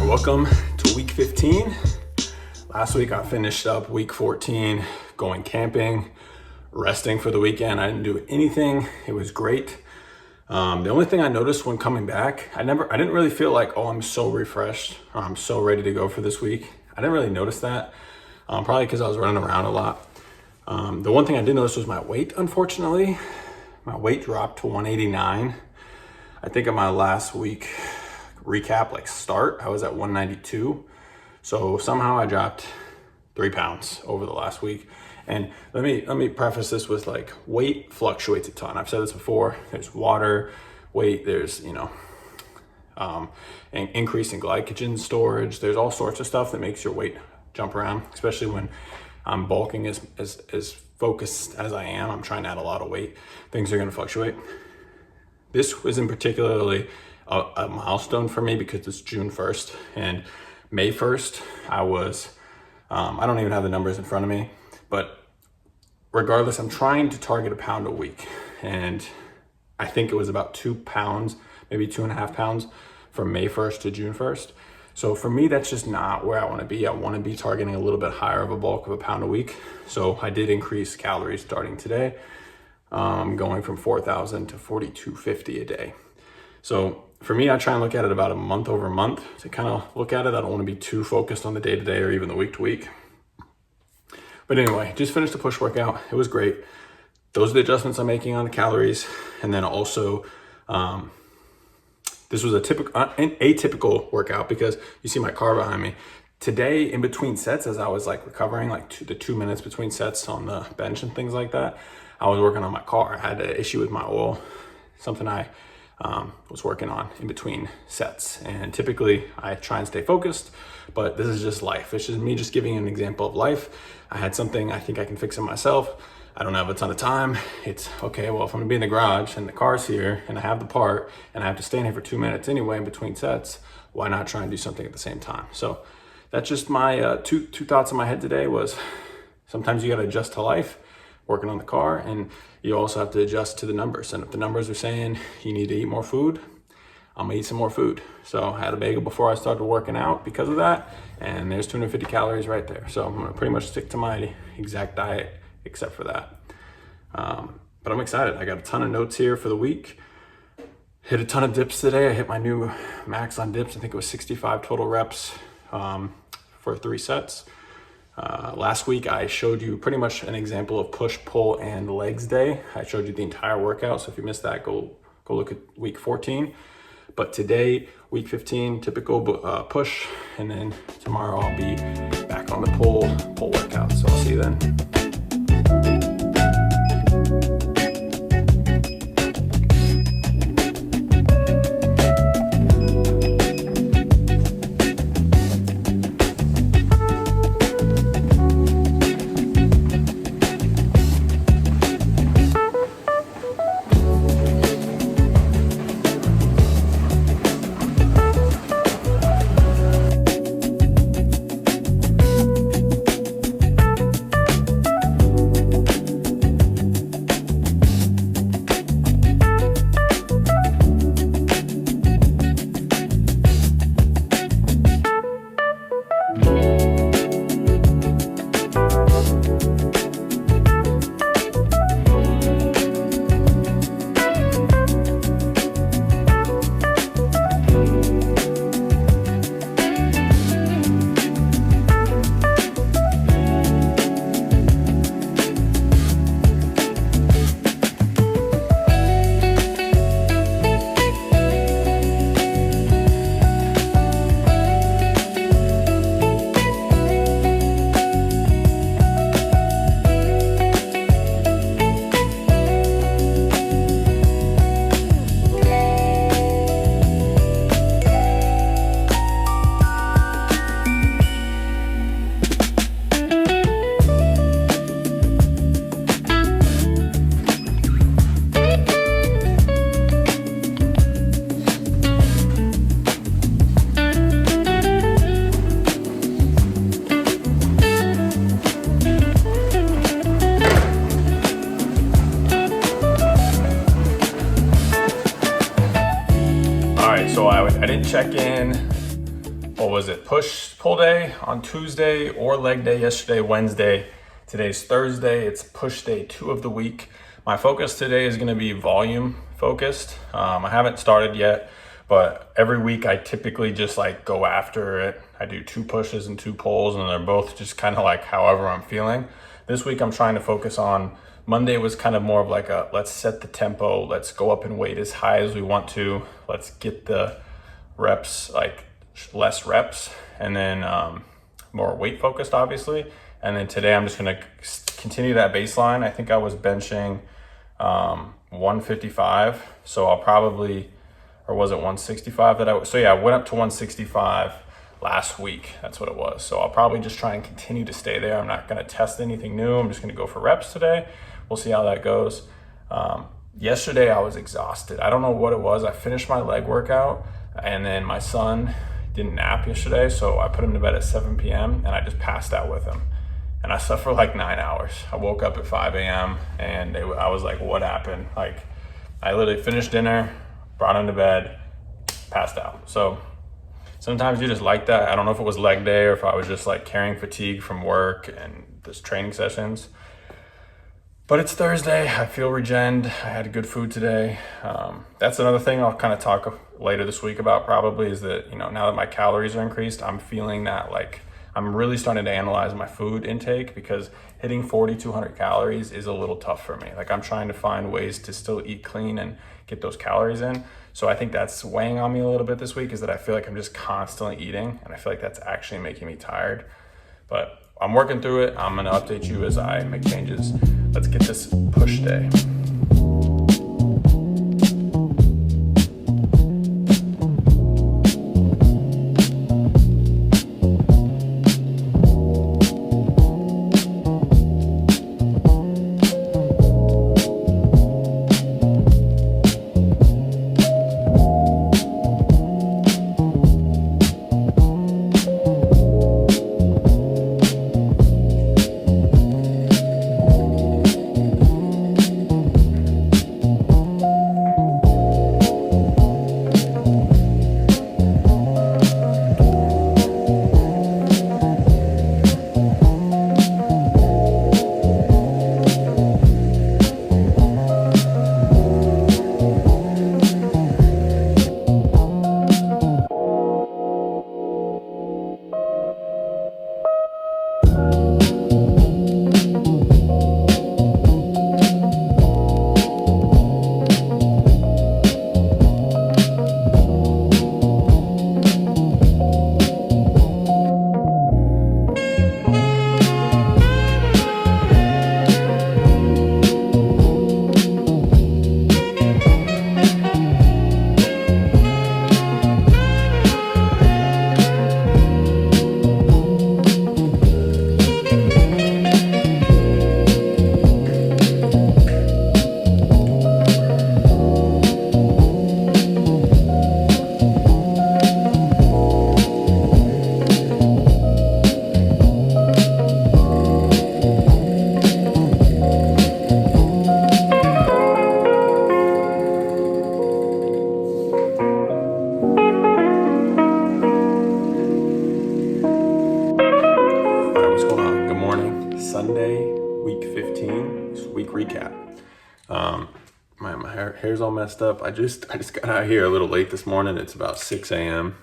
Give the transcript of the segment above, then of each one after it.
welcome to week 15. Last week I finished up week 14 going camping, resting for the weekend. I didn't do anything. It was great. The only thing I noticed when coming back, I didn't really feel like, oh, I'm so refreshed or I'm so ready to go for this week. I didn't really notice that, probably because I was running around a lot. The one thing I did notice was my weight, unfortunately. My weight dropped to 189. I think at my last week recap, like start, I was at 192. So somehow I dropped 3 pounds over the last week. And let me preface this with, like, weight fluctuates a ton. I've said this before. There's water weight, there's, an increase in glycogen storage. There's all sorts of stuff that makes your weight jump around, especially when I'm bulking as focused as I am. I'm trying to add a lot of weight. Things are going to fluctuate. This was in particularly a milestone for me because it's June 1st and May 1st. I was, I don't even have the numbers in front of me, but regardless, I'm trying to target 1 pound a week. And I think it was about 2 pounds, maybe 2.5 pounds from May 1st to June 1st. So for me, that's just not where I want to be. I want to be targeting a little bit higher of a bulk of 1 pound a week. So I did increase calories starting today, going from 4,000 to 4,250 a day. So for me, I try and look at it about a month over month to kind of look at it. I don't want to be too focused on the day to day or even the week to week. But anyway, just finished the push workout. It was great. Those are the adjustments I'm making on the calories. And then also, this was atypical workout because you see my car behind me. Today, in between sets, as I was like recovering, like the 2 minutes between sets on the bench and things like that, I was working on my car. I had an issue with my oil, something I was working on in between sets. And typically I try and stay focused, but this is just life. It's just me just giving you an example of life. I had something I think I can fix it myself. I don't have a ton of time. It's okay, well, if I'm gonna be in the garage and the car's here and I have the part and I have to stand here for 2 minutes anyway in between sets, why not try and do something at the same time? So that's just my two thoughts in my head today was sometimes you gotta adjust to life, working on the car, and you also have to adjust to the numbers. And if the numbers are saying you need to eat more food, I'm gonna eat some more food. So I had a bagel before I started working out because of that, and there's 250 calories right there. So I'm gonna pretty much stick to my exact diet except for that. But I'm excited. I got a ton of notes here for the week. Hit a ton of dips today. I hit my new max on dips. I think it was 65 total reps for 3 sets. Last week I showed you pretty much an example of push, pull, and legs day. I showed you the entire workout, so if you missed that, go look at week 14. But today, week 15, typical push, and then tomorrow I'll be back on the pull workout. So I'll see you then. So I didn't check in push pull day on Tuesday or leg day yesterday, Wednesday. Today's Thursday. It's push day 2 of the week. My focus today is going to be volume focused. I haven't started yet, but every week I typically just like go after it. I do 2 pushes and 2 pulls, and they're both just kind of like however I'm feeling. This week I'm trying to focus on, Monday was kind of more of like a, let's set the tempo. Let's go up and weight as high as we want to. Let's get the reps, like less reps, and then more weight focused, obviously. And then today I'm just gonna continue that baseline. I think I was benching 155. So I'll probably, or was it 165 that I went up to 165 last week. That's what it was. So I'll probably just try and continue to stay there. I'm not gonna test anything new. I'm just gonna go for reps today. We'll see how that goes. Yesterday I was exhausted. I don't know what it was. I finished my leg workout, and then my son didn't nap yesterday. So I put him to bed at 7 p.m. and I just passed out with him. And I slept for like 9 hours. I woke up at 5 a.m. and I was like, what happened? Like, I literally finished dinner, brought him to bed, passed out. So sometimes you just like that. I don't know if it was leg day or if I was just like carrying fatigue from work and this training sessions. But it's Thursday. I feel regened. I had good food today. That's another thing I'll kind of talk later this week about probably, is that, you know, now that my calories are increased, I'm feeling that like I'm really starting to analyze my food intake, because hitting 4,200 calories is a little tough for me. Like, I'm trying to find ways to still eat clean and get those calories in. So I think that's weighing on me a little bit this week, is that I feel like I'm just constantly eating, and I feel like that's actually making me tired. But I'm working through it. I'm gonna update you as I make changes. Let's get this push day. My hair's all messed up. I just got out here a little late this morning. It's about 6 a.m.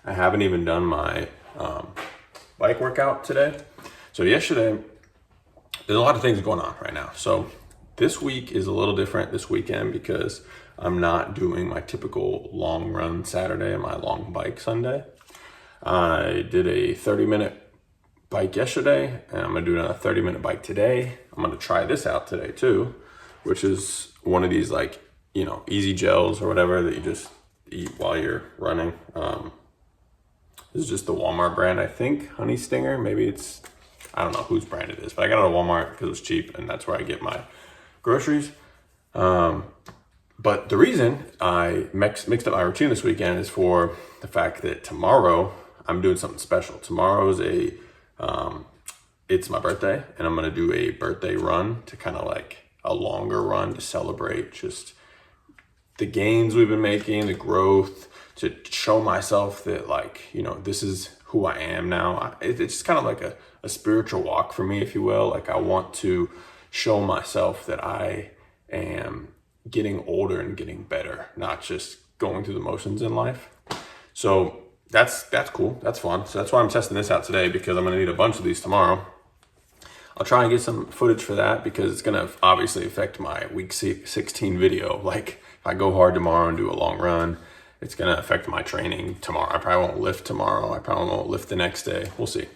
I haven't even done my bike workout today. So yesterday, there's a lot of things going on right now. So this week is a little different this weekend, because I'm not doing my typical long run Saturday and my long bike Sunday. I did a 30-minute bike yesterday, and I'm gonna do another 30-minute bike today. I'm gonna try this out today too, which is one of these, like, you know, easy gels or whatever that you just eat while you're running. This is just the Walmart brand, I think, Honey Stinger. Maybe it's, I don't know whose brand it is, but I got it at Walmart because it was cheap, and that's where I get my groceries. But the reason I mixed up my routine this weekend is for the fact that tomorrow I'm doing something special. Tomorrow is it's my birthday, and I'm gonna do a birthday run, to kind of like a longer run to celebrate just the gains we've been making, the growth, to show myself that, like, you know, this is who I am now. It's just kind of like a spiritual walk for me, if you will. Like, I want to show myself that I am getting older and getting better, not just going through the motions in life. So that's cool. That's fun. So that's why I'm testing this out today, because I'm going to need a bunch of these tomorrow. I'll try and get some footage for that, because it's going to obviously affect my week 16 video. Like, if I go hard tomorrow and do a long run, it's going to affect my training tomorrow. I probably won't lift tomorrow. I probably won't lift the next day. We'll see.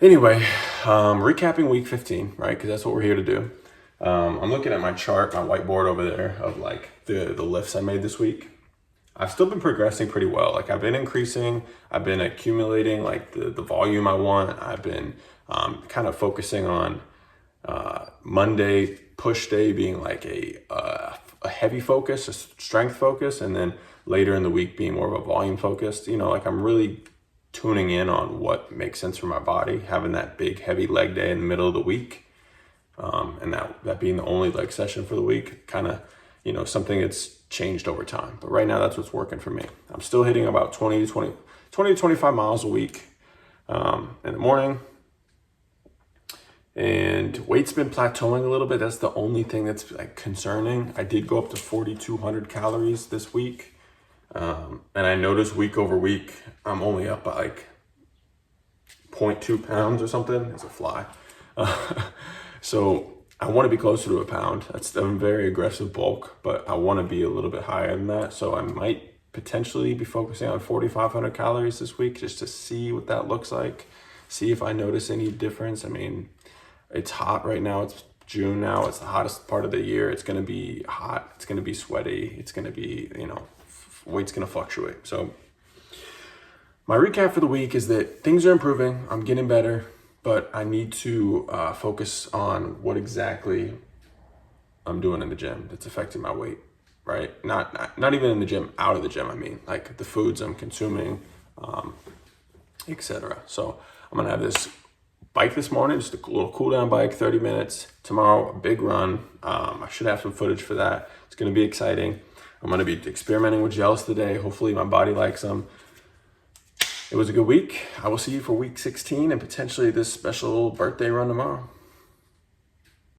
Anyway, recapping week 15, right? Because that's what we're here to do. I'm looking at my chart, my whiteboard over there, of like the lifts I made this week. I've still been progressing pretty well. Like, I've been increasing, I've been accumulating like the volume I want. I've been kind of focusing on Monday push day being like a heavy focus, a strength focus, and then later in the week being more of a volume focused. You know, like, I'm really tuning in on what makes sense for my body, having that big heavy leg day in the middle of the week, and that being the only leg session for the week, kind of, you know, something that's changed over time. But right now, that's what's working for me. I'm still hitting about 20 to 25 miles a week in the morning. And weight's been plateauing a little bit. That's the only thing that's like concerning. I did go up to 4,200 calories this week. And I noticed week over week, I'm only up by like 0.2 pounds or something. It's a fly. So I want to be closer to a pound. That's a very aggressive bulk, but I want to be a little bit higher than that. So I might potentially be focusing on 4,500 calories this week, just to see what that looks like. See if I notice any difference. I mean, it's hot right now. It's June now. It's the hottest part of the year. It's going to be hot. It's going to be sweaty. It's going to be, you know, weight's going to fluctuate. So my recap for the week is that things are improving. I'm getting better, but I need to focus on what exactly I'm doing in the gym that's affecting my weight, right? Not even in the gym, out of the gym. I mean, like the foods I'm consuming, etc. So I'm going to have this bike this morning, just a little cool down bike, 30 minutes. Tomorrow, a big run. I should have some footage for that. It's going to be exciting. I'm going to be experimenting with gels today. Hopefully my body likes them. It was a good week. I will see you for week 16 and potentially this special birthday run tomorrow.